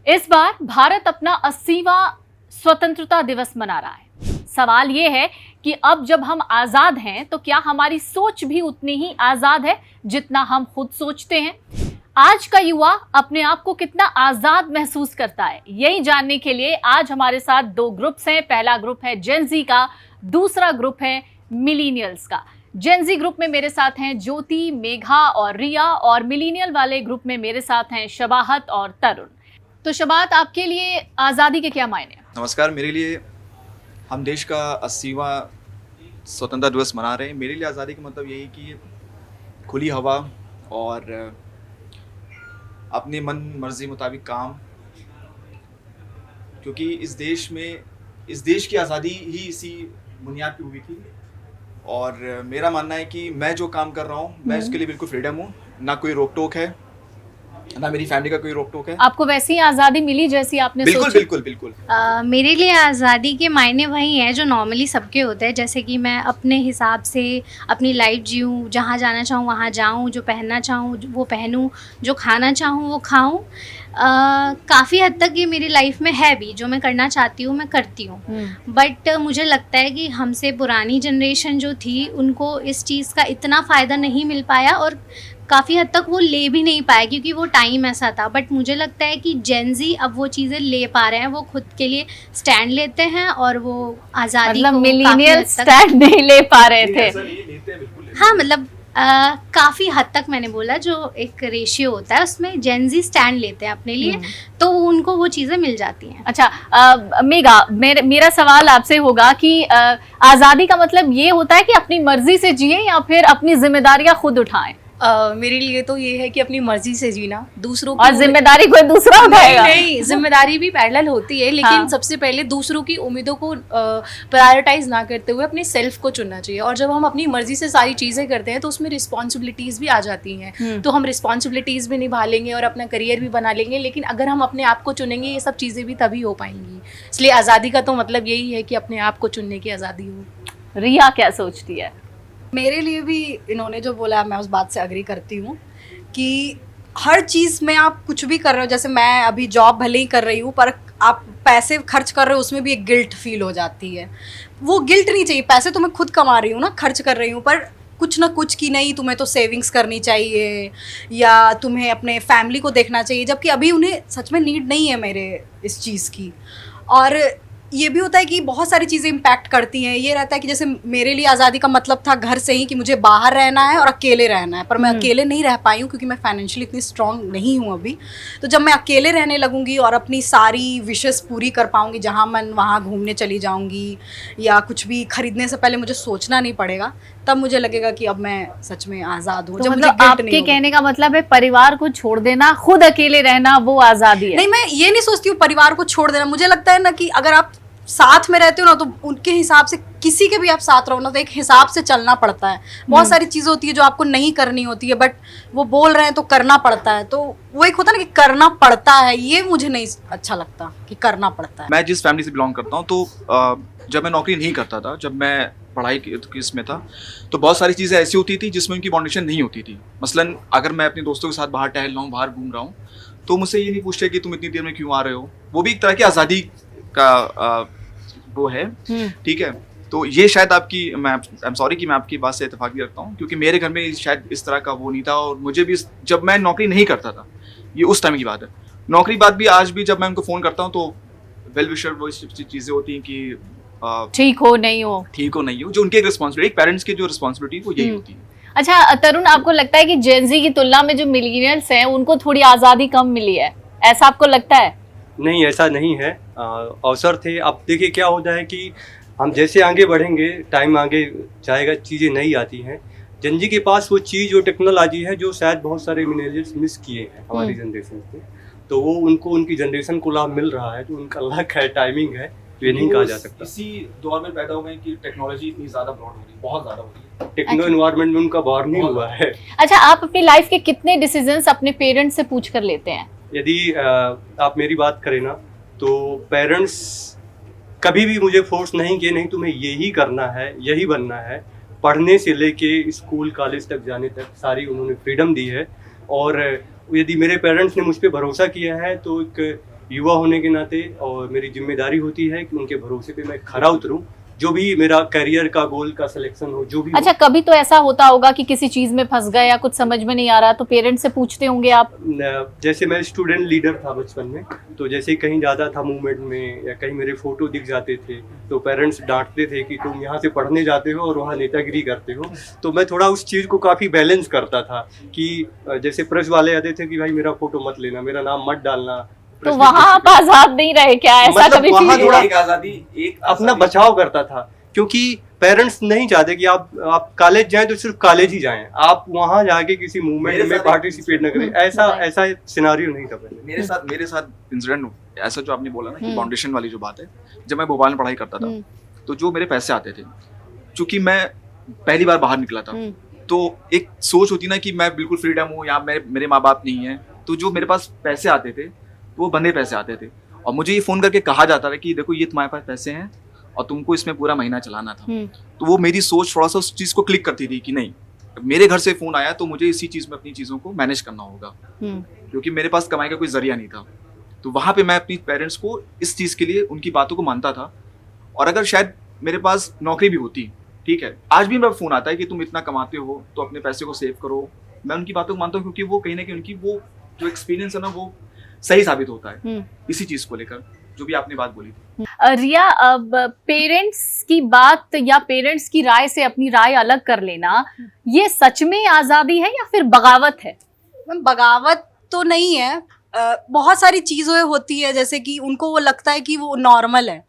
इस बार भारत अपना 80वां स्वतंत्रता दिवस मना रहा है। सवाल ये है कि अब जब हम आजाद हैं तो क्या हमारी सोच भी उतनी ही आजाद है जितना हम खुद सोचते हैं? आज का युवा अपने आप को कितना आजाद महसूस करता है, यही जानने के लिए आज हमारे साथ दो ग्रुप्स हैं। पहला ग्रुप है जेनजी का, दूसरा ग्रुप है मिलीनियल्स का। जेनजी ग्रुप में मेरे साथ हैं ज्योति, मेघा और रिया, और मिलीनियल वाले ग्रुप में मेरे साथ हैं शबाहत और तरुण। तो शबाहत, आपके लिए आज़ादी के क्या मायने हैं? नमस्कार। मेरे लिए हम देश का 80वां स्वतंत्रता दिवस मना रहे हैं। मेरे लिए आज़ादी का मतलब यही कि खुली हवा और अपने मन मर्जी मुताबिक काम, क्योंकि इस देश की आज़ादी ही इसी बुनियाद पे हुई थी। और मेरा मानना है कि मैं जो काम कर रहा हूँ मैं इसके लिए बिल्कुल फ्रीडम हूँ, ना कोई रोक टोक है, ना मेरी फैमिली का कोई रोक टोक है। आपको वैसी आज़ादी मिली जैसी आपने बिल्कुल सोची? बिल्कुल बिल्कुल। मेरे लिए आज़ादी के मायने वही हैं जो नॉर्मली सबके होते हैं, जैसे कि मैं अपने हिसाब से अपनी लाइफ जीऊँ, जहाँ जाना चाहूँ वहाँ जाऊँ, जो पहनना चाहूँ वो पहनूँ, जो खाना चाहूँ वो खाऊँ। काफ़ी हद तक ये मेरी लाइफ में है भी, जो मैं करना चाहती हूँ मैं करती हूँ। बट मुझे लगता है कि हमसे पुरानी जनरेशन जो थी उनको इस चीज़ का इतना फ़ायदा नहीं मिल पाया और काफ़ी हद तक वो ले भी नहीं पाए, क्योंकि वो टाइम ऐसा था। बट मुझे लगता है कि जेनजी अब वो चीज़ें ले पा रहे हैं, वो खुद के लिए स्टैंड लेते हैं और वो आज़ादी मतलब को मिलीनियल स्टैंड नहीं ले पा रहे थे। हाँ, मतलब काफ़ी हद तक मैंने बोला जो एक रेशियो होता है उसमें जेनजी स्टैंड लेते हैं अपने लिए, तो उनको वो चीज़ें मिल जाती हैं। अच्छा, मेघा, मेरा सवाल आपसे होगा कि आज़ादी का मतलब ये होता है कि अपनी मर्जी से जिए या फिर अपनी जिम्मेदारियां खुद उठाएं? मेरे लिए तो ये है कि अपनी मर्जी से जीना, दूसरों और जिम्मेदारी कोई दूसरा उठाएगा? नहीं, जिम्मेदारी भी पैरेलल होती है, लेकिन हाँ। सबसे पहले दूसरों की उम्मीदों को प्रायोरिटाइज ना करते हुए अपने सेल्फ को चुनना चाहिए। और जब हम अपनी मर्जी से सारी चीज़ें करते हैं तो उसमें रिस्पॉन्सिबिलिटीज़ भी आ जाती हैं, तो हम रिस्पॉन्सिबिलिटीज़ भी निभा लेंगे और अपना करियर भी बना लेंगे। लेकिन अगर हम अपने आप को चुनेंगे ये सब चीज़ें भी तभी हो पाएंगी। इसलिए आज़ादी का तो मतलब यही है कि अपने आप को चुनने की आज़ादी हो। रिया क्या सोचती है? मेरे लिए भी इन्होंने जो बोला मैं उस बात से अग्री करती हूँ कि हर चीज़ में आप कुछ भी कर रहे हो, जैसे मैं अभी जॉब भले ही कर रही हूँ पर आप पैसे खर्च कर रहे हो उसमें भी एक गिल्ट फील हो जाती है। वो गिल्ट नहीं चाहिए, पैसे तो मैं खुद कमा रही हूँ ना, खर्च कर रही हूँ, पर कुछ ना कुछ की नहीं, तुम्हें तो सेविंग्स करनी चाहिए या तुम्हें अपने फैमिली को देखना चाहिए, जबकि अभी उन्हें सच में नीड नहीं है मेरे इस चीज़ की। और ये भी होता है कि बहुत सारी चीज़ें इम्पैक्ट करती हैं। ये रहता है कि जैसे मेरे लिए आज़ादी का मतलब था घर से ही कि मुझे बाहर रहना है और अकेले रहना है, पर मैं अकेले नहीं रह पाई हूँ क्योंकि मैं फाइनेंशियली इतनी स्ट्रांग नहीं हूँ अभी। तो जब मैं अकेले रहने लगूंगी और अपनी सारी विशेस पूरी कर पाऊँगी, जहाँ मन वहाँ घूमने चली जाऊँगी या कुछ भी खरीदने से पहले मुझे सोचना नहीं पड़ेगा, तब मुझे लगेगा कि अब मैं सच में आज़ाद हूँ। तो मतलब आपके कहने का मतलब है परिवार को छोड़ देना, खुद अकेले रहना, वो आज़ादी है? नहीं, मैं ये नहीं सोचती हूँ परिवार को छोड़ देना। मुझे लगता है ना कि अगर आप साथ में रहते हो ना तो उनके हिसाब से, किसी के भी आप साथ रहो ना तो एक हिसाब से चलना पड़ता है। बहुत सारी चीज़ें होती है जो आपको नहीं करनी होती है, बट वो बोल रहे हैं तो करना पड़ता है। तो वो एक होता है ना कि करना पड़ता है, ये मुझे नहीं अच्छा लगता कि करना पड़ता है। मैं जिस फैमिली से बिलोंग करता हूँ तो जब मैं नौकरी नहीं करता था, जब मैं पढ़ाई की इसमें था, तो बहुत सारी चीज़ें ऐसी होती थी जिसमें उनकी बाउंडेशन नहीं होती थी। मसलन अगर मैं अपने दोस्तों के साथ बाहर टहल रहा हूँ, बाहर घूम रहा हूँ, तो मुझसे ये नहीं पूछते कि तुम इतनी देर में क्यों आ रहे हो। वो भी एक तरह की आज़ादी का वो है, ठीक है। तो ये शायद आपकी, मैं आई एम सॉरी कि मैं आपकी बात से इत्तेफाक भी रखता हूँ, क्योंकि मेरे घर में शायद इस तरह का वो नहीं था। और मुझे भी जब मैं नौकरी नहीं करता था, ये उस टाइम की बात है, नौकरी बात भी आज भी जब मैं उनको फ़ोन करता हूँ तो वेल विशर वो चीज़ें होती हैं कि ठीक हो नहीं हो, जो उनकी रिस्पॉन्सिबिलिटी, पेरेंट्स की जो रिस्पॉन्सिबिलिटी वो यही होती है। अच्छा तरुण, आपको लगता है कि जेनजी की तुलना में जो मिलीनियल्स हैं उनको थोड़ी आज़ादी कम मिली है, ऐसा आपको लगता है? नहीं, ऐसा नहीं है। अवसर थे। अब देखिए क्या होता है कि हम जैसे आगे बढ़ेंगे, टाइम आगे जाएगा, चीज़ें नई आती हैं। जनजी के पास वो चीज़, वो टेक्नोलॉजी है जो शायद बहुत सारे मिलेनियल्स मिस किए हैं हमारी जनरेशन से, तो वो उनको उनकी जनरेशन को लाभ मिल रहा है, तो उनका लक है, टाइमिंग है, तो ये नहीं कहा जा सकता। इसी दौर में पैदा हुए कि टेक्नोलॉजी इतनी ज़्यादा ब्रॉड हो रही है, बहुत ज़्यादा हो रही है। टेक्नो एनवायरनमेंट में उनका बाहर नहीं हुआ है। अच्छा, आप अपनी लाइफ के कितने डिसीजंस अपने पेरेंट्स से पूछ कर लेते हैं? यदि आप मेरी बात करें ना, तो पेरेंट्स कभी भी मुझे फोर्स नहीं किए, नहीं तुम्हें यही करना है, यही बनना है। पढ़ने से लेके स्कूल कॉलेज तक जाने तक सारी उन्होंने फ्रीडम दी है। और यदि मेरे पेरेंट्स ने मुझ पर भरोसा किया है तो एक युवा होने के नाते और मेरी जिम्मेदारी होती है कि उनके भरोसे पे मैं खरा उतरूं, जो भी मेरा करियर का गोल का सिलेक्शन हो, जो भी अच्छा, कभी तो ऐसा होता होगा कि किसी चीज में फंस गए या कुछ समझ में नहीं आ रहा, तो पेरेंट्स से पूछते होंगे आप? जैसे मैं स्टूडेंट लीडर था बचपन में, तो जैसे कहीं जाता था मूवमेंट में या कहीं मेरे फोटो दिख जाते थे तो पेरेंट्स डांटते थे कि तुम यहाँ से पढ़ने जाते हो और वहाँ नेतागिरी करते हो। तो मैं थोड़ा उस चीज़ को काफ़ी बैलेंस करता था कि जैसे प्रेस वाले आते थे कि भाई मेरा फोटो मत लेना, मेरा नाम मत डालना। तो वहाँ आप आजाद नहीं रहे क्या? ऐसा मतलब कभी वहाँ फील थोड़ा हुआ? एक आज़ादी, एक अपना बचाव करता था, क्योंकि पेरेंट्स नहीं चाहते कि आप कॉलेज जाएं तो सिर्फ कॉलेज ही जाएं, आप वहां जाके किसी मूवमेंट में पार्टिसिपेट न करें। ऐसा सिनेरियो नहीं था पहले। मेरे साथ इंसिडेंट ऐसा जो आपने बोला ना कि फाउंडेशन वाली जो बात है, जब मैं भोपाल में पढ़ाई करता था तो जो मेरे पैसे आते थे, चूंकि मैं पहली बार बाहर निकला था, तो एक सोच होती ना कि मैं बिल्कुल फ्रीडम हूँ, यहाँ मेरे माँ बाप नहीं है, तो जो मेरे पास पैसे आते थे वो बंदे पैसे आते थे और मुझे ये फोन करके कहा जाता था कि देखो ये तुम्हारे पास पैसे हैं और तुमको इसमें पूरा महीना चलाना था। तो वो मेरी सोच थोड़ा सा उस चीज़ को क्लिक करती थी कि नहीं, मेरे घर से फ़ोन आया तो मुझे इसी चीज़ में अपनी चीज़ों को मैनेज करना होगा, क्योंकि मेरे पास कमाई का कोई जरिया नहीं था। तो वहाँ पे मैं अपनी पेरेंट्स को इस चीज़ के लिए उनकी बातों को मानता था। और अगर शायद मेरे पास नौकरी भी होती, ठीक है, आज भी मेरा फ़ोन आता है कि तुम इतना कमाते हो तो अपने पैसे को सेव करो, मैं उनकी बातों को मानता हूँ, क्योंकि वो कहीं ना कहीं उनकी वो जो एक्सपीरियंस है ना वो सही साबित होता है इसी चीज़ को लेकर, जो भी आपने बात बोली थी। रिया, अब पेरेंट्स की बात या पेरेंट्स की राय से अपनी राय अलग कर लेना, ये सच में आजादी है या फिर बगावत है? मैम बगावत तो नहीं है, बहुत सारी चीज़ें होती है जैसे कि उनको वो लगता है कि वो नॉर्मल है,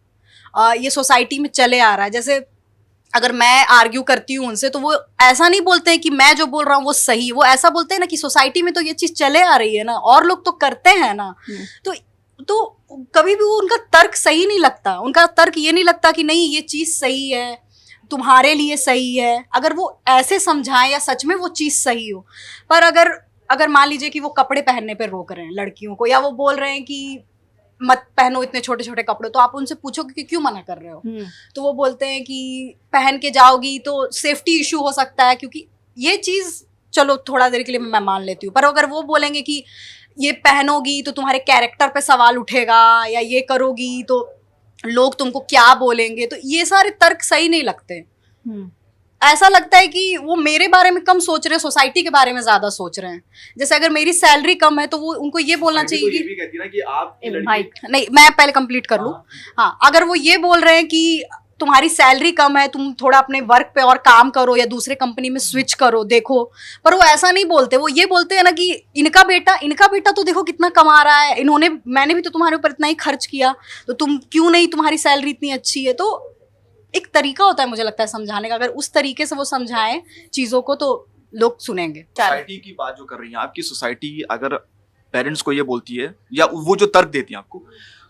ये सोसाइटी में चले आ रहा है। जैसे अगर मैं आर्ग्यू करती हूँ उनसे तो वो ऐसा नहीं बोलते हैं कि मैं जो बोल रहा हूँ वो सही, वो ऐसा बोलते हैं ना कि सोसाइटी में तो ये चीज़ चले आ रही है ना और लोग तो करते हैं ना। तो कभी भी वो उनका तर्क सही नहीं लगता, उनका तर्क ये नहीं लगता कि नहीं ये चीज़ सही है, तुम्हारे लिए सही है, अगर वो ऐसे समझाएं या सच में वो चीज़ सही हो। पर अगर मान लीजिए कि वो कपड़े पहनने पर रोक रहे हैं लड़कियों को, या वो बोल रहे हैं कि मत पहनो इतने छोटे छोटे कपड़े, तो आप उनसे पूछोगे कि क्यों मना कर रहे हो, तो वो बोलते हैं कि पहन के जाओगी तो सेफ्टी इशू हो सकता है, क्योंकि ये चीज़ चलो थोड़ा देर के लिए मैं मान लेती हूँ। पर अगर वो बोलेंगे कि ये पहनोगी तो तुम्हारे कैरेक्टर पे सवाल उठेगा, या ये करोगी तो लोग तुमको क्या बोलेंगे, तो ये सारे तर्क सही नहीं लगते। ऐसा लगता है कि वो मेरे बारे में कम सोच रहे हैं, सोसाइटी के बारे में ज्यादा सोच रहे हैं। जैसे अगर मेरी सैलरी कम है तो वो उनको ये बोलना चाहिए कि भी कहती ना कि आप नहीं, मैं पहले कंप्लीट कर लूँ। हाँ, अगर वो ये बोल रहे हैं कि तुम्हारी सैलरी कम है, तुम थोड़ा अपने वर्क पे और काम करो या दूसरे कंपनी में स्विच करो, देखो, पर वो ऐसा नहीं बोलते। वो ये बोलते हैं ना कि इनका बेटा तो देखो कितना कमा रहा है, मैंने भी तो तुम्हारे ऊपर इतना ही खर्च किया, तो तुम क्यों नहीं, तुम्हारी सैलरी इतनी अच्छी है। तो एक तरीका होता है मुझे लगता है समझाने का, अगर उस तरीके से वो समझाएं चीज़ों को तो लोग सुनेंगे। सोसाइटी की बात जो कर रही हैं, आपकी सोसाइटी अगर पेरेंट्स को ये बोलती है या वो जो तर्क देती है आपको,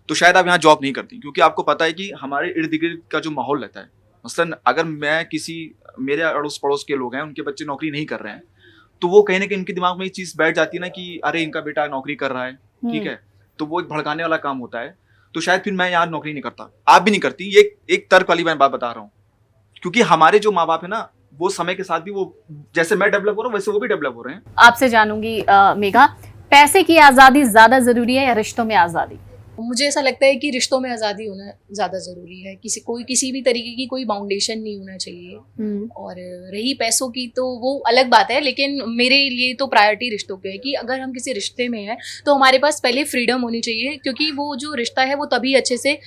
तो शायद आप यहाँ जॉब नहीं करती, क्योंकि आपको पता है कि हमारे इर्द गिर्द का जो माहौल रहता है, मसलन अगर मैं मेरे अड़ोस पड़ोस के लोग हैं, उनके बच्चे नौकरी नहीं कर रहे हैं, तो वो कहीं ना कहीं उनके दिमाग में ये चीज़ बैठ जाती है ना कि अरे इनका बेटा नौकरी कर रहा है, ठीक है, तो वो एक भड़काने वाला काम होता है। तो शायद फिर मैं यहाँ नौकरी नहीं करता, आप भी नहीं करती। ये एक तर्क वाली मैं बात बता रहा हूँ, क्योंकि हमारे जो माँ बाप है ना, वो समय के साथ भी वो जैसे मैं डेवलप हो रहा हूँ वैसे वो भी डेवलप हो रहे हैं। आपसे जानूंगी मेघा, पैसे की आजादी ज्यादा जरूरी है या रिश्तों में आजादी? मुझे ऐसा लगता है कि रिश्तों में आज़ादी होना ज़्यादा ज़रूरी है। किसी भी तरीके की कोई बाउंडेशन नहीं होना चाहिए। और रही पैसों की तो वो अलग बात है, लेकिन मेरे लिए तो प्रायोरिटी रिश्तों पे है कि अगर हम किसी रिश्ते में हैं तो हमारे पास पहले फ्रीडम होनी चाहिए, क्योंकि वो जो रिश्ता है वो तभी अच्छे से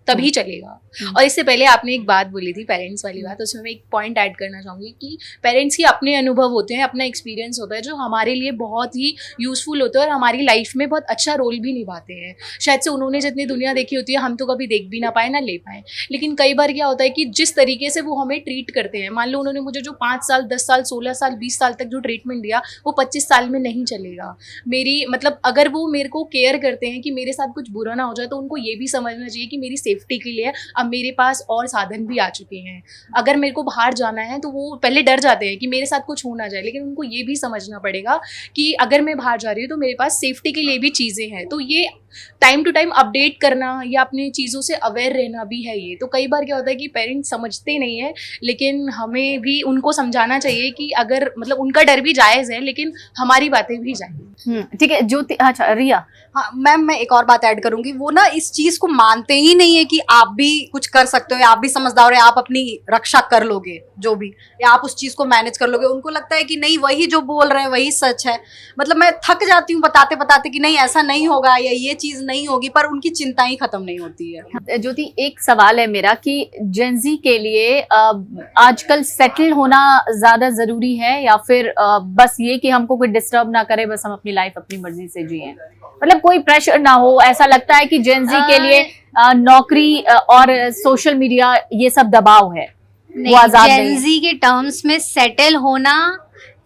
तभी चलेगा। और इससे पहले आपने एक बात बोली थी पेरेंट्स वाली बात, उसमें मैं एक पॉइंट ऐड करना चाहूँगी कि पेरेंट्स के अपने अनुभव होते हैं, अपना एक्सपीरियंस होता है जो हमारे लिए बहुत ही यूज़फुल होता है और हमारी लाइफ में बहुत अच्छा रोल भी निभाते हैं। शायद से उन्होंने जितनी दुनिया देखी होती है हम तो कभी देख भी ना पाए ना ले पाए, लेकिन कई बार क्या होता है कि जिस तरीके से वो हमें ट्रीट करते हैं, मान लो उन्होंने मुझे जो 5 साल 10 साल 16 साल 20 साल तक जो ट्रीटमेंट दिया वो 25 साल में नहीं चलेगा। अगर वो मेरे को केयर करते हैं कि मेरे साथ कुछ बुरा ना हो जाए, तो उनको ये भी समझना चाहिए कि मेरी सेफ्टी के लिए अब मेरे पास और साधन भी आ चुके हैं। अगर मेरे को बाहर जाना है तो वो पहले डर जाते हैं कि मेरे साथ कुछ हो ना जाए, लेकिन उनको ये भी समझना पड़ेगा कि अगर मैं बाहर जा रही हूँ तो मेरे पास सेफ्टी के लिए भी चीज़ें हैं। तो ये टाइम टू टाइम अपडेट करना या अपनी चीज़ों से अवेयर रहना भी है ये। तो कई बार क्या होता है कि पेरेंट्स समझते नहीं है, लेकिन हमें भी उनको समझाना चाहिए कि अगर मतलब उनका डर भी जायज़ है, लेकिन हमारी बातें भी जायज़। ठीक है ज्योति। अच्छा रिया। हाँ मैम, मैं एक और बात ऐड करूंगी, वो ना इस चीज को मानते ही नहीं है कि आप भी कुछ कर सकते हो, या आप भी समझदार हो, या आप अपनी रक्षा कर लोगे जो भी, या आप उस चीज को मैनेज कर लोगे। उनको लगता है कि नहीं, वही जो बोल रहे हैं वही सच है। मतलब मैं थक जाती हूँ बताते बताते कि नहीं ऐसा नहीं होगा या ये चीज नहीं होगी, पर उनकी चिंता ही खत्म नहीं होती है। ज्योति एक सवाल है मेरा कि जेंजी के लिए आजकल सेटल होना ज्यादा जरूरी है या फिर बस ये कि हमको कोई डिस्टर्ब ना करे, बस हम अपनी लाइफ अपनी मर्जी से जिए, मतलब कोई प्रेशर ना हो? ऐसा लगता है कि जेंजी के लिए नौकरी और सोशल मीडिया ये सब दबाव है, वो आजाद नहीं है। जेंजी के टर्म्स में सेटल होना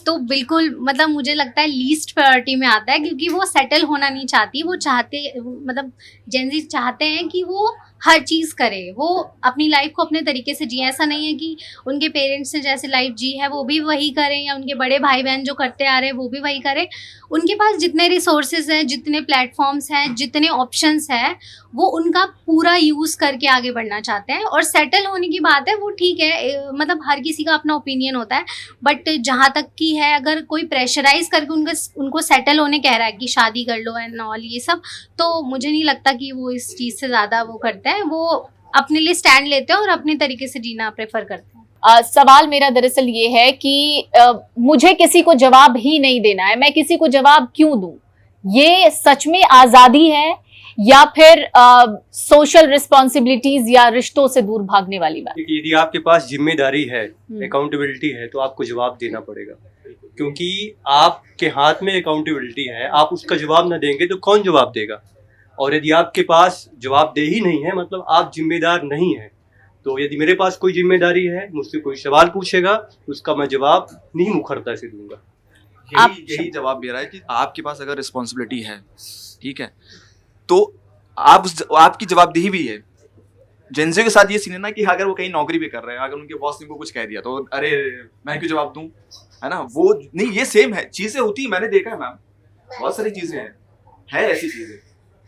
तो बिल्कुल मतलब मुझे लगता है लीस्ट प्रायोरिटी में आता है, क्योंकि वो सेटल होना नहीं चाहती। वो चाहते मतलब जेंजी चाहते हैं कि वो हर चीज़ करे, वो अपनी लाइफ को अपने तरीके से जिए। ऐसा नहीं है कि उनके पेरेंट्स ने जैसे लाइफ जी है वो भी वही करें, या उनके बड़े भाई बहन जो करते आ रहे हैं वो भी वही करें। उनके पास जितने रिसोर्सेज हैं, जितने प्लेटफॉर्म्स हैं, जितने ऑप्शंस हैं, वो उनका पूरा यूज़ करके आगे बढ़ना चाहते हैं। और सेटल होने की बात है वो ठीक है, मतलब हर किसी का अपना ओपिनियन होता है, बट जहाँ तक की है अगर कोई प्रेशराइज करके उनको सेटल होने कह रहा है कि शादी कर लो एंड ऑल ये सब, तो मुझे नहीं लगता कि वो इस चीज़ से ज़्यादा वो करते हैं। वो अपने लिए स्टैंड लेते हैं और अपने तरीके से जीना प्रेफर करते हैं। सवाल मेरा दरअसल ये है कि मुझे किसी को जवाब ही नहीं देना है, मैं किसी को जवाब क्यों दूं? ये सच में आजादी है या फिर सोशल रिस्पॉन्सिबिलिटीज या रिश्तों से दूर भागने वाली बात? यदि आपके पास जिम्मेदारी है, अकाउंटेबिलिटी है, तो आपको जवाब देना पड़ेगा, क्योंकि आपके हाथ में अकाउंटेबिलिटी है। आप उसका जवाब न देंगे तो कौन जवाब देगा? और यदि आपके पास जवाबदेही नहीं है, मतलब आप जिम्मेदार नहीं हैं। तो यदि मेरे पास कोई जिम्मेदारी है, मुझसे कोई सवाल पूछेगा, उसका मैं जवाब नहीं मुखरता से दूंगा। यही जवाब मेरा है कि आपके पास अगर रिस्पॉन्सिबिलिटी है, ठीक है, तो आपकी जवाबदेही भी है। जेंजी के साथ ये सीन है ना कि अगर वो कहीं नौकरी भी कर रहे हैं, अगर उनके बॉस ने उनको कुछ कह दिया तो अरे मैं क्यों जवाब दूं, है ना? वो नहीं, ये सेम है, चीजें होती है, मैंने देखा है मैम, बहुत सारी चीजें हैं ऐसी चीजें,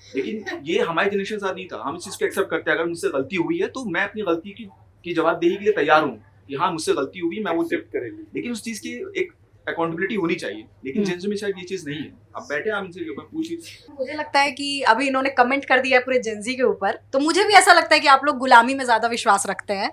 लेकिन ये हमारे जनरेशन के साथ नहीं था। हम इस चीज को एक्सेप्ट करते हैं, अगर मुझसे गलती हुई है तो मैं अपनी गलती की जवाबदेही के लिए तैयार हूँ कि हाँ मुझसे गलती हुई, मैं वो एक्सेप्ट करेंगे, लेकिन उस चीज की एक अकाउंटेबिलिटी होनी चाहिए। लेकिन जेंजी में शायद ये चीज नहीं है। अब बैठे आप इनसे ऊपर पूछिए। मुझे लगता है कि अभी इन्होंने कमेंट कर दिया है पूरे जेंजी के ऊपर, तो मुझे भी ऐसा लगता है कि आप लोग गुलामी में ज्यादा विश्वास रखते हैं,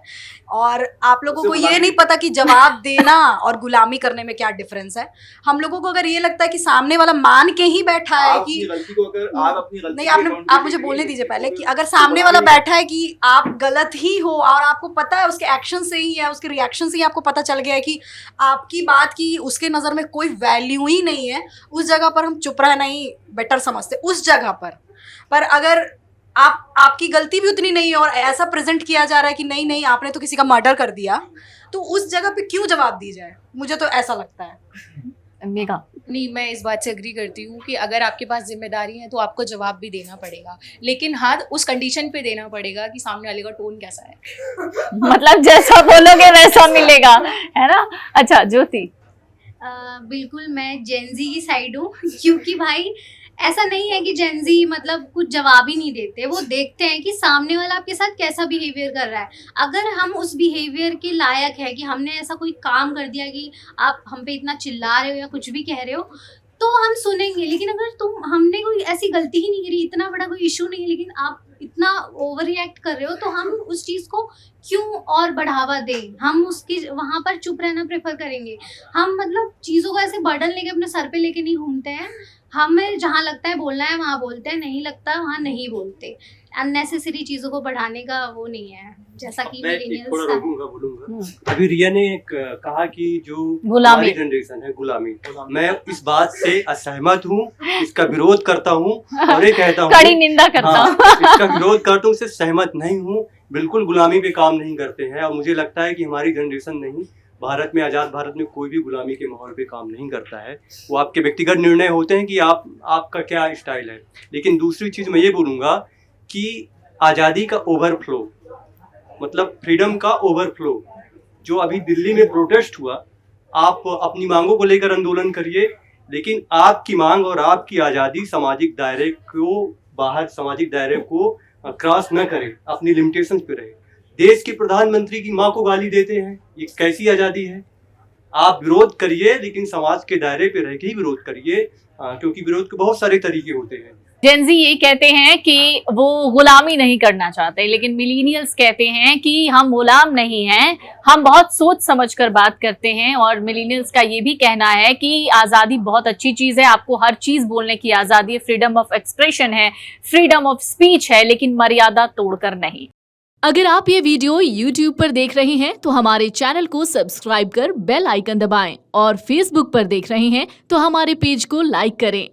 और आप लोगों को ये नहीं पता कि जवाब देना और गुलामी करने में क्या डिफरेंस है। हम लोगों को अगर ये लगता है कि सामने वाला मान के ही बैठा है कि गलती को अगर आप अपनी गलती नहीं, आप मुझे बोलने दीजिए पहले, कि अगर सामने वाला बैठा है कि आप गलत ही हो और आपको पता है उसके एक्शन से ही या उसके रिएक्शन से ही आपको पता चल गया है कि आपकी बात की उसके नज़र में कोई वैल्यू ही नहीं है, उस जगह पर हम चुप रहना ही बेटर समझते उस जगह पर अगर आपकी गलती भी उतनी नहीं है और ऐसा प्रेजेंट किया जा रहा है कि नहीं नहीं आपने तो किसी का मर्डर कर दिया, तो उस जगह पे क्यों जवाब दी जाए? मुझे तो ऐसा लगता है। मेघा? नहीं, मैं इस बात से एग्री करती हूँ कि अगर आपके पास जिम्मेदारी है तो आपको जवाब भी देना पड़ेगा, लेकिन हाँ उस कंडीशन पे देना पड़ेगा कि सामने वाले का टोन कैसा है। मतलब जैसा बोलोगे वैसा मिलेगा, है ना? अच्छा ज्योति? बिल्कुल मैं जेंजी की साइड हूँ, क्योंकि भाई ऐसा नहीं है कि जेंजी मतलब कुछ जवाब ही नहीं देते। वो देखते हैं कि सामने वाला आपके साथ कैसा बिहेवियर कर रहा है। अगर हम उस बिहेवियर के लायक है कि हमने ऐसा कोई काम कर दिया कि आप हम पे इतना चिल्ला रहे हो या कुछ भी कह रहे हो, तो हम सुनेंगे। लेकिन अगर हमने कोई ऐसी गलती ही नहीं करी, इतना बड़ा कोई इशू नहीं है, लेकिन आप इतना ओवर रिएक्ट कर रहे हो, तो हम उस चीज़ को क्यों और बढ़ावा दें? हम उसकी वहाँ पर चुप रहना प्रेफर करेंगे। हम मतलब चीज़ों को ऐसे बर्डन लेके अपने सर पे लेके नहीं घूमते हैं। हमें जहाँ लगता है बोलना है वहाँ बोलते हैं, नहीं लगता है वहाँ नहीं बोलते। अननेसेसरी चीज़ों को बढ़ाने का वो नहीं है, जैसा कि बोलूंगा। अभी रिया ने कहा कि जो गुलामी जनरेशन है गुलामी, मैं इस बात से असहमत हूँ, इसका विरोध करता हूँ और ये कहता हूँ, कड़ी निंदा करता हूँ, इसका विरोध करता हूँ, इससे सहमत नहीं हूँ। बिल्कुल गुलामी पे काम नहीं करते हैं, और मुझे लगता है कि हमारी जनरेशन नहीं, भारत में, आज़ाद भारत में कोई भी गुलामी के माहौल पे काम नहीं करता है। वो आपके व्यक्तिगत निर्णय होते हैं कि आपका क्या स्टाइल है। लेकिन दूसरी चीज़ मैं ये बोलूँगा कि आज़ादी का ओवरफ्लो, मतलब फ्रीडम का ओवरफ्लो, जो अभी दिल्ली में प्रोटेस्ट हुआ, आप अपनी मांगों को लेकर आंदोलन करिए, लेकिन आपकी मांग और आपकी आज़ादी सामाजिक दायरे को बाहर सामाजिक दायरे को क्रॉस न करे, अपनी लिमिटेशन पे रहे। देश के प्रधानमंत्री की माँ को गाली देते हैं, ये कैसी आज़ादी है? आप विरोध करिए, लेकिन समाज के दायरे पे रह के ही विरोध करिए, क्योंकि विरोध के बहुत सारे तरीके होते हैं। जेनजी ये कहते हैं कि वो गुलामी नहीं करना चाहते, लेकिन मिलीनियल्स कहते हैं कि हम गुलाम नहीं हैं, हम बहुत सोच समझ कर बात करते हैं। और मिलीनियल्स का ये भी कहना है कि आज़ादी बहुत अच्छी चीज़ है, आपको हर चीज़ बोलने की आज़ादी है, फ्रीडम ऑफ एक्सप्रेशन है, फ्रीडम ऑफ स्पीच है, लेकिन मर्यादा तोड़कर नहीं। अगर आप ये वीडियो YouTube पर देख रहे हैं तो हमारे चैनल को सब्सक्राइब कर बेल आइकन दबाएं, और Facebook पर देख रहे हैं तो हमारे पेज को लाइक करें।